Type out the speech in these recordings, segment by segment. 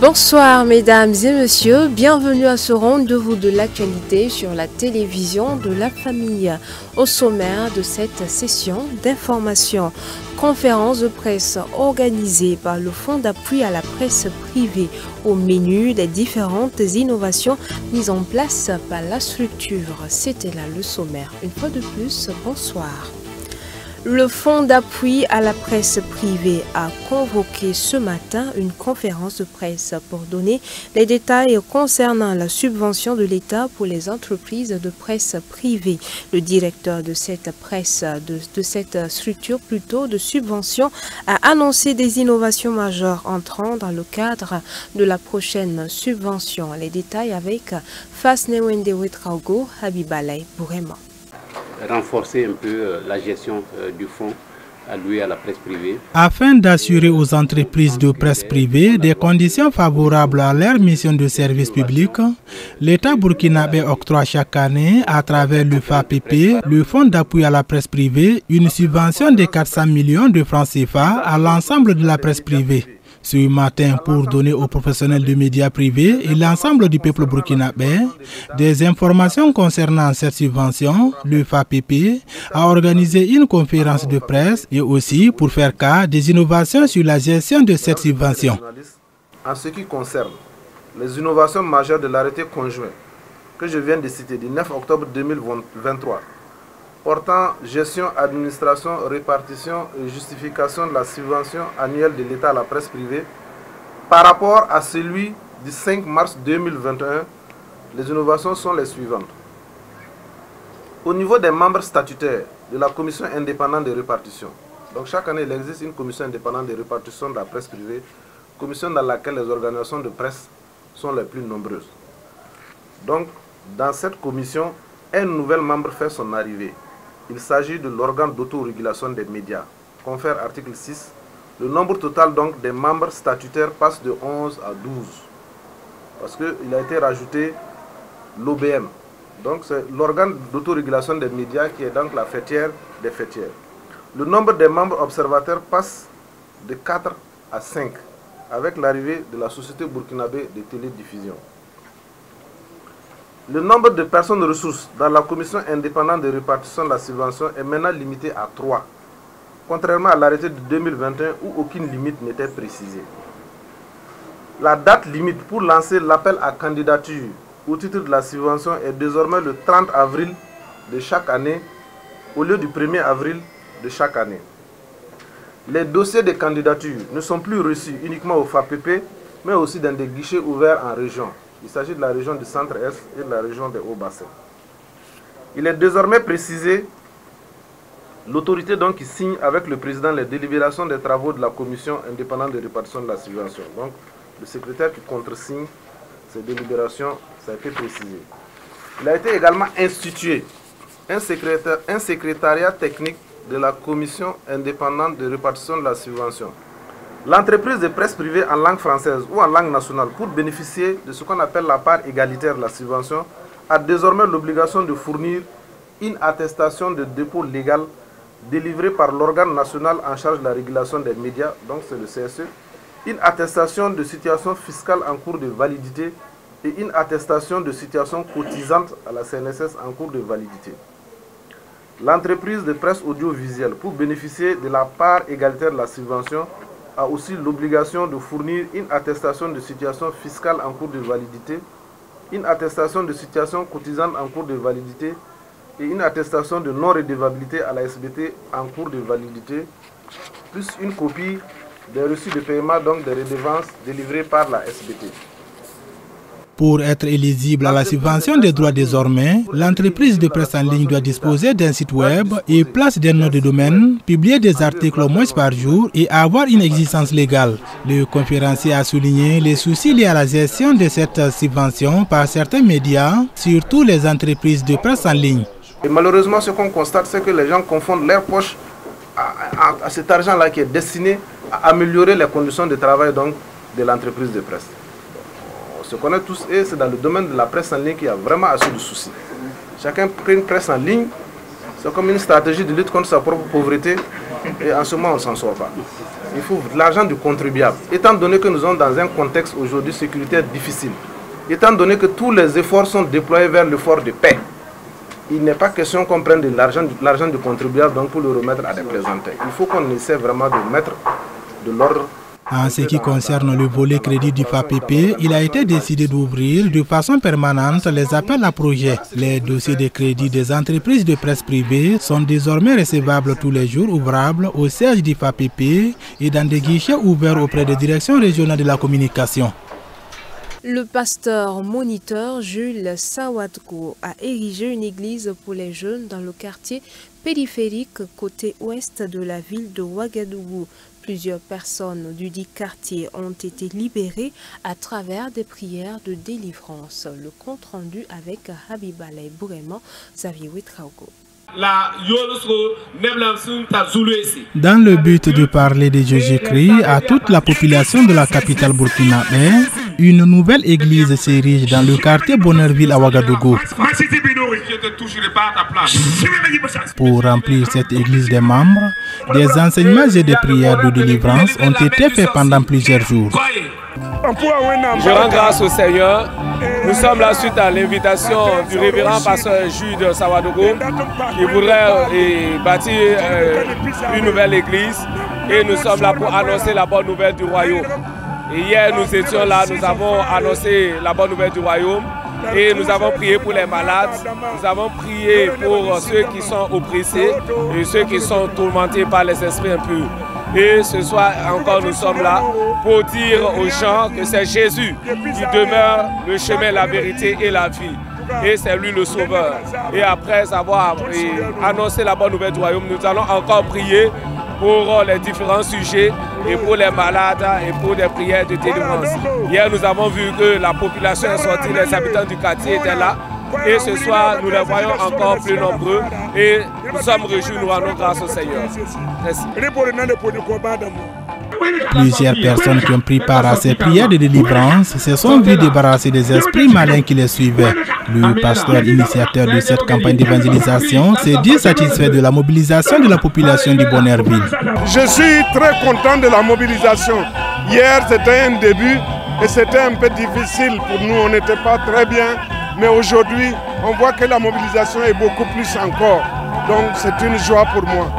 Bonsoir mesdames et messieurs, bienvenue à ce rendez-vous de l'actualité sur la télévision de la famille. Au sommaire de cette session d'information, conférence de presse organisée par le Fonds d'appui à la presse privée. Au menu des différentes innovations mises en place par la structure. C'était là le sommaire. Une fois de plus, bonsoir. Le Fonds d'appui à la presse privée a convoqué ce matin une conférence de presse pour donner les détails concernant la subvention de l'État pour les entreprises de presse privée. Le directeur de cette presse, de cette structure plutôt de subvention, a annoncé des innovations majeures entrant dans le cadre de la prochaine subvention. Les détails avec Fasnewende Wetraogo, Habibalay Bourema. Renforcer un peu la gestion du fonds alloué à la presse privée. Afin d'assurer aux entreprises de presse privée des conditions favorables à leur mission de service public, l'État burkinabé octroie chaque année, à travers le FAPP, le Fonds d'appui à la presse privée, une subvention de 400 millions de francs CFA à l'ensemble de la presse privée. Ce matin, pour donner aux professionnels de médias privés et l'ensemble du peuple burkinabé des informations concernant cette subvention, le FAPP a organisé une conférence de presse et aussi pour faire cas des innovations sur la gestion de cette subvention. En ce qui concerne les innovations majeures de l'arrêté conjoint que je viens de citer du 9 octobre 2023, portant gestion, administration, répartition et justification de la subvention annuelle de l'État à la presse privée, par rapport à celui du 5 mars 2021, les innovations sont les suivantes. Au niveau des membres statutaires de la commission indépendante de répartition, donc chaque année il existe une commission indépendante de répartition de la presse privée, commission dans laquelle les organisations de presse sont les plus nombreuses. Donc dans cette commission, un nouvel membre fait son arrivée. Il s'agit de l'organe d'autorégulation des médias, confère article 6. Le nombre total donc des membres statutaires passe de 11 à 12. Parce qu'il a été rajouté l'OBM. Donc c'est l'organe d'autorégulation des médias qui est donc la fêtière des fêtières. Le nombre des membres observateurs passe de 4 à 5 avec l'arrivée de la Société burkinabé de télédiffusion. Le nombre de personnes ressources dans la commission indépendante de répartition de la subvention est maintenant limité à 3, contrairement à l'arrêté de 2021 où aucune limite n'était précisée. La date limite pour lancer l'appel à candidature au titre de la subvention est désormais le 30 avril de chaque année au lieu du 1er avril de chaque année. Les dossiers de candidature ne sont plus reçus uniquement au FAPP, mais aussi dans des guichets ouverts en région. Il s'agit de la région du Centre-Est et de la région des Hauts-Bassins. Il est désormais précisé l'autorité donc qui signe avec le président les délibérations des travaux de la commission indépendante de répartition de la subvention. Donc le secrétaire qui contresigne ces délibérations, ça a été précisé. Il a été également institué un secrétariat technique de la commission indépendante de répartition de la subvention. L'entreprise de presse privée en langue française ou en langue nationale, pour bénéficier de ce qu'on appelle la part égalitaire de la subvention, a désormais l'obligation de fournir une attestation de dépôt légal délivrée par l'organe national en charge de la régulation des médias, donc c'est le CSE, une attestation de situation fiscale en cours de validité et une attestation de situation cotisante à la CNSS en cours de validité. L'entreprise de presse audiovisuelle, pour bénéficier de la part égalitaire de la subvention, a aussi l'obligation de fournir une attestation de situation fiscale en cours de validité, une attestation de situation cotisante en cours de validité et une attestation de non-redevabilité à la SBT en cours de validité, plus une copie des reçus de paiement, donc des redevances délivrées par la SBT. Pour être éligible à la subvention des droits désormais, l'entreprise de presse en ligne doit disposer d'un site web et place des noms de domaine, publier des articles au moins par jour et avoir une existence légale. Le conférencier a souligné les soucis liés à la gestion de cette subvention par certains médias, surtout les entreprises de presse en ligne. Et malheureusement, ce qu'on constate, c'est que les gens confondent leur poche à cet argent-là qui est destiné à améliorer les conditions de travail donc, de l'entreprise de presse. On se connaît tous et c'est dans le domaine de la presse en ligne qu'il y a vraiment assez de soucis. Chacun prend une presse en ligne, c'est comme une stratégie de lutte contre sa propre pauvreté et en ce moment on ne s'en sort pas. il faut de l'argent du contribuable. Étant donné que nous sommes dans un contexte aujourd'hui sécuritaire difficile, étant donné que tous les efforts sont déployés vers l'effort de paix, il n'est pas question qu'on prenne de l'argent du contribuable donc pour le remettre à des plaisantins. Il faut qu'on essaie vraiment de mettre de l'ordre. En ce qui concerne le volet crédit du FAPP, il a été décidé d'ouvrir de façon permanente les appels à projets. Les dossiers de crédit des entreprises de presse privée sont désormais recevables tous les jours ouvrables au siège du FAPP et dans des guichets ouverts auprès des directions régionales de la communication. Le pasteur moniteur Jules Sawadgo a érigé une église pour les jeunes dans le quartier périphérique côté ouest de la ville de Ouagadougou. Plusieurs personnes du dit quartier ont été libérées à travers des prières de délivrance. Le compte rendu avec Habibalay Bourema, Xavier Ouetraogo. Dans le but de parler de Jésus-Christ à toute la population de la capitale burkinabé, une nouvelle église s'érige dans le quartier Bonheurville à Ouagadougou. Pour remplir cette église des membres, des enseignements et des prières de délivrance ont été faits pendant plusieurs jours. Je rends grâce au Seigneur. Nous sommes là suite à l'invitation du révérend pasteur Jules Sawadgo qui voudrait bâtir une nouvelle église et nous sommes là pour annoncer la bonne nouvelle du royaume. Et hier nous étions là, nous avons annoncé la bonne nouvelle du royaume et nous avons prié pour les malades, nous avons prié pour ceux qui sont oppressés et ceux qui sont tourmentés par les esprits impurs. Et ce soir encore nous sommes là pour dire aux gens que c'est Jésus qui demeure le chemin, la vérité et la vie. Et c'est lui le sauveur. Et après avoir annoncé la bonne nouvelle du royaume, nous allons encore prier pour les différents sujets et pour les malades et pour des prières de délivrance. Hier nous avons vu que la population est sortie, les habitants du quartier étaient là. Et ce soir, nous les voyons encore plus nombreux et nous sommes réjouis, nous rendons grâce au Seigneur. Merci. Plusieurs personnes qui ont pris part à ces prières de délivrance se sont vues débarrasser des esprits malins qui les suivaient. Le pasteur initiateur de cette campagne d'évangélisation s'est dit satisfait de la mobilisation de la population du Bonheurville. Je suis très content de la mobilisation. Hier, c'était un début et c'était un peu difficile pour nous, on n'était pas très bien. Mais aujourd'hui, on voit que la mobilisation est beaucoup plus encore. Donc c'est une joie pour moi.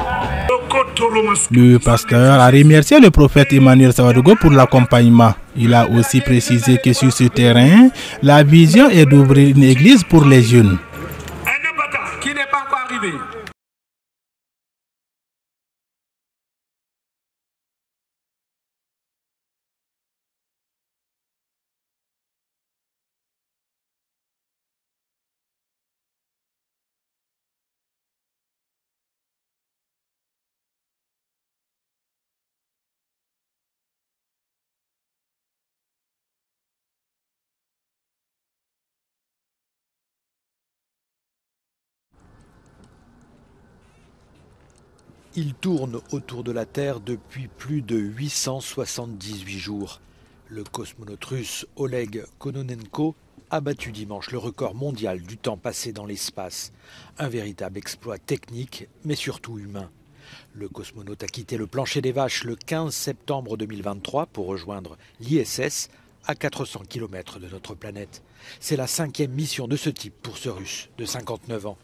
Le pasteur a remercié le prophète Emmanuel Sawadgo pour l'accompagnement. Il a aussi précisé que sur ce terrain, la vision est d'ouvrir une église pour les jeunes. Qui n'est pas encore arrivé. Il tourne autour de la Terre depuis plus de 878 jours. Le cosmonaute russe Oleg Kononenko a battu dimanche le record mondial du temps passé dans l'espace. Un véritable exploit technique, mais surtout humain. Le cosmonaute a quitté le plancher des vaches le 15 septembre 2023 pour rejoindre l'ISS à 400 km de notre planète. C'est la 5e mission de ce type pour ce Russe de 59 ans.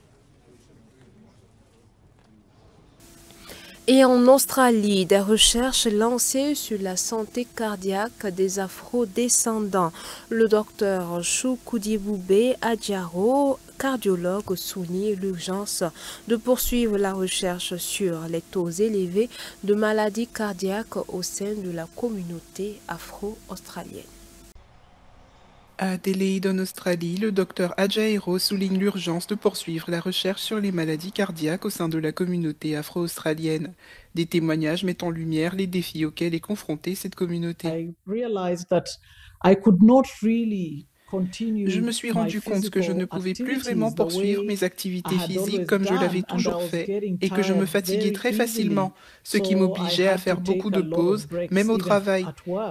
Et en Australie, des recherches lancées sur la santé cardiaque des afro-descendants. Le docteur Choukoudiboubé Adjaro, cardiologue, souligne l'urgence de poursuivre la recherche sur les taux élevés de maladies cardiaques au sein de la communauté afro-australienne. À Adélaïde en Australie, le docteur Adjairo souligne l'urgence de poursuivre la recherche sur les maladies cardiaques au sein de la communauté afro-australienne. Des témoignages mettent en lumière les défis auxquels est confrontée cette communauté. Je me suis rendu compte que je ne pouvais plus vraiment poursuivre mes activités physiques comme je l'avais toujours fait et que je me fatiguais très facilement, ce qui m'obligeait à faire beaucoup de pauses, même au travail.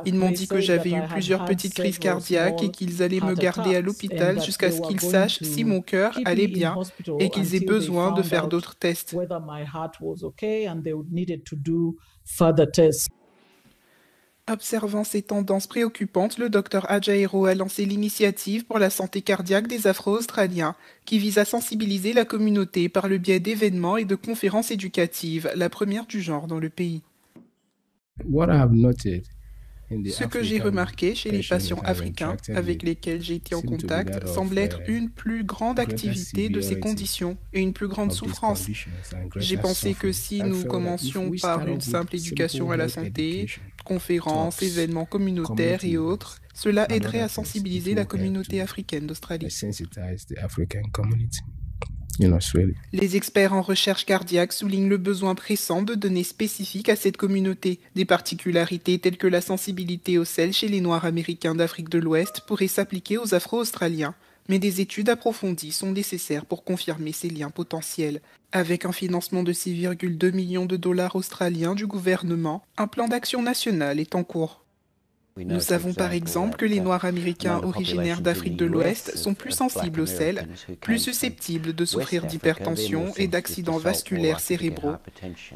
Ils m'ont dit que j'avais eu plusieurs petites crises cardiaques et qu'ils allaient me garder à l'hôpital jusqu'à ce qu'ils sachent si mon cœur allait bien et qu'ils aient besoin de faire d'autres tests. Observant ces tendances préoccupantes, le Dr Ajaero a lancé l'initiative pour la santé cardiaque des Afro-Australiens, qui vise à sensibiliser la communauté par le biais d'événements et de conférences éducatives, la première du genre dans le pays. Ce que j'ai remarqué chez les patients africains avec lesquels j'ai été en contact semble être une plus grande activité de ces conditions et une plus grande souffrance. J'ai pensé que si nous commencions par une simple éducation à la santé, conférences, événements communautaires et autres, cela aiderait à sensibiliser la communauté africaine d'Australie. Les experts en recherche cardiaque soulignent le besoin pressant de données spécifiques à cette communauté. Des particularités telles que la sensibilité au sel chez les Noirs américains d'Afrique de l'Ouest pourraient s'appliquer aux Afro-Australiens. Mais des études approfondies sont nécessaires pour confirmer ces liens potentiels. Avec un financement de 6,2 millions de dollars australiens du gouvernement, un plan d'action national est en cours. Nous savons par exemple que les Noirs américains originaires d'Afrique de l'Ouest sont plus sensibles au sel, plus susceptibles de souffrir d'hypertension et d'accidents vasculaires cérébraux.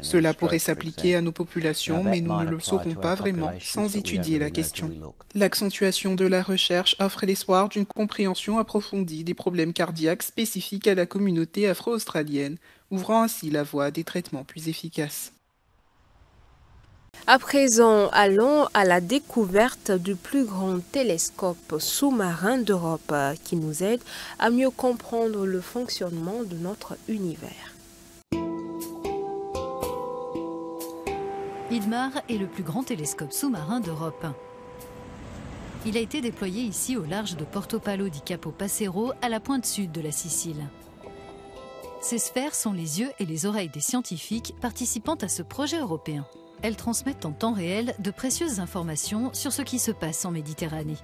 Cela pourrait s'appliquer à nos populations, mais nous ne le saurons pas vraiment sans étudier la question. L'accentuation de la recherche offre l'espoir d'une compréhension approfondie des problèmes cardiaques spécifiques à la communauté afro-australienne, ouvrant ainsi la voie à des traitements plus efficaces. À présent, allons à la découverte du plus grand télescope sous-marin d'Europe qui nous aide à mieux comprendre le fonctionnement de notre univers. IDMAR est le plus grand télescope sous-marin d'Europe. Il a été déployé ici au large de Porto Palo di Capo Passero, à la pointe sud de la Sicile. Ces sphères sont les yeux et les oreilles des scientifiques participant à ce projet européen. Elles transmettent en temps réel de précieuses informations sur ce qui se passe en Méditerranée.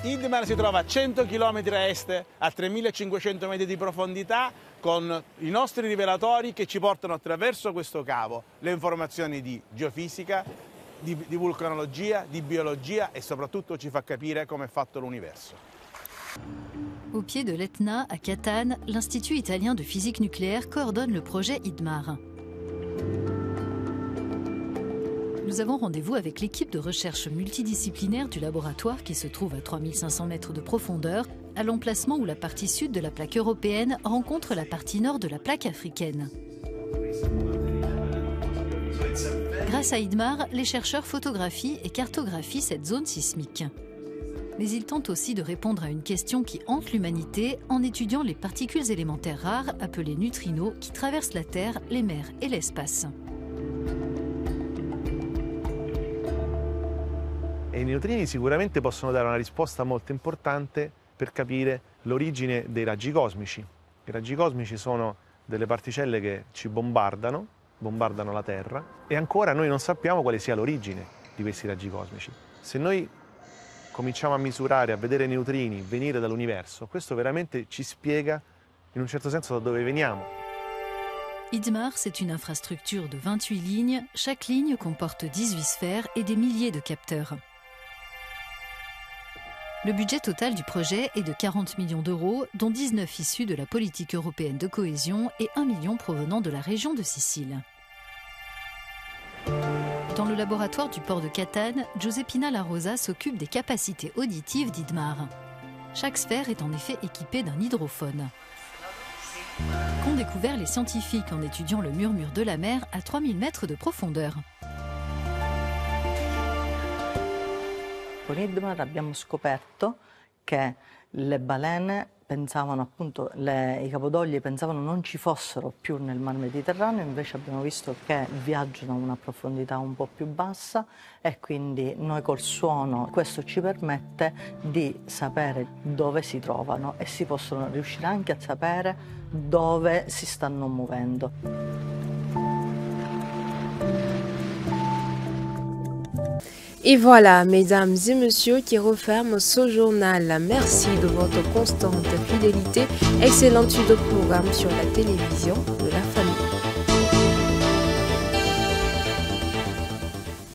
IDMAR si trova a 100 km a est, a 3500 metri di profondità, con i nostri rivelatori che ci portano attraverso questo cavo le informazioni di geofisica, di vulcanologia, di biologia e soprattutto ci fa capire come è fatto l'universo. Au pied de l'Etna, à Catane, l'Institut italien de physique nucléaire coordonne le projet IDMAR. Nous avons rendez-vous avec l'équipe de recherche multidisciplinaire du laboratoire qui se trouve à 3500 mètres de profondeur, à l'emplacement où la partie sud de la plaque européenne rencontre la partie nord de la plaque africaine. Grâce à IDMAR, les chercheurs photographient et cartographient cette zone sismique. Mais ils tentent aussi de répondre à une question qui hante l'humanité en étudiant les particules élémentaires rares appelées neutrinos qui traversent la Terre, les mers et l'espace. I neutrini sicuramente possono dare una risposta molto importante per capire l'origine dei raggi cosmici. I raggi cosmici sono delle particelle che ci bombardano la Terra e ancora noi non sappiamo quale sia l'origine di questi raggi cosmici. Se noi cominciamo a misurare, a vedere neutrini venire dall'universo, questo veramente ci spiega in un certo senso da dove veniamo. IDMAR, c'est une infrastructure de 28 lignes. Chaque ligne comporte 18 sphères et des milliers de capteurs. Le budget total du projet est de 40 millions d'euros, dont 19 issus de la politique européenne de cohésion et 1 million provenant de la région de Sicile. Dans le laboratoire du port de Catane, Giuseppina La Rosa s'occupe des capacités auditives d'IDMAR. Chaque sphère est en effet équipée d'un hydrophone. Qu'ont découvert les scientifiques en étudiant le murmure de la mer à 3000 mètres de profondeur. Con IDMAR abbiamo scoperto che le balene pensavano appunto, i capodogli pensavano non ci fossero più nel mar Mediterraneo, invece abbiamo visto che viaggiano a una profondità un po' più bassa e quindi noi col suono questo ci permette di sapere dove si trovano e si possono riuscire anche a sapere dove si stanno muovendo. Et voilà, mesdames et messieurs, qui referme ce journal. Merci de votre constante fidélité. Excellente suite de programme sur la télévision de la famille.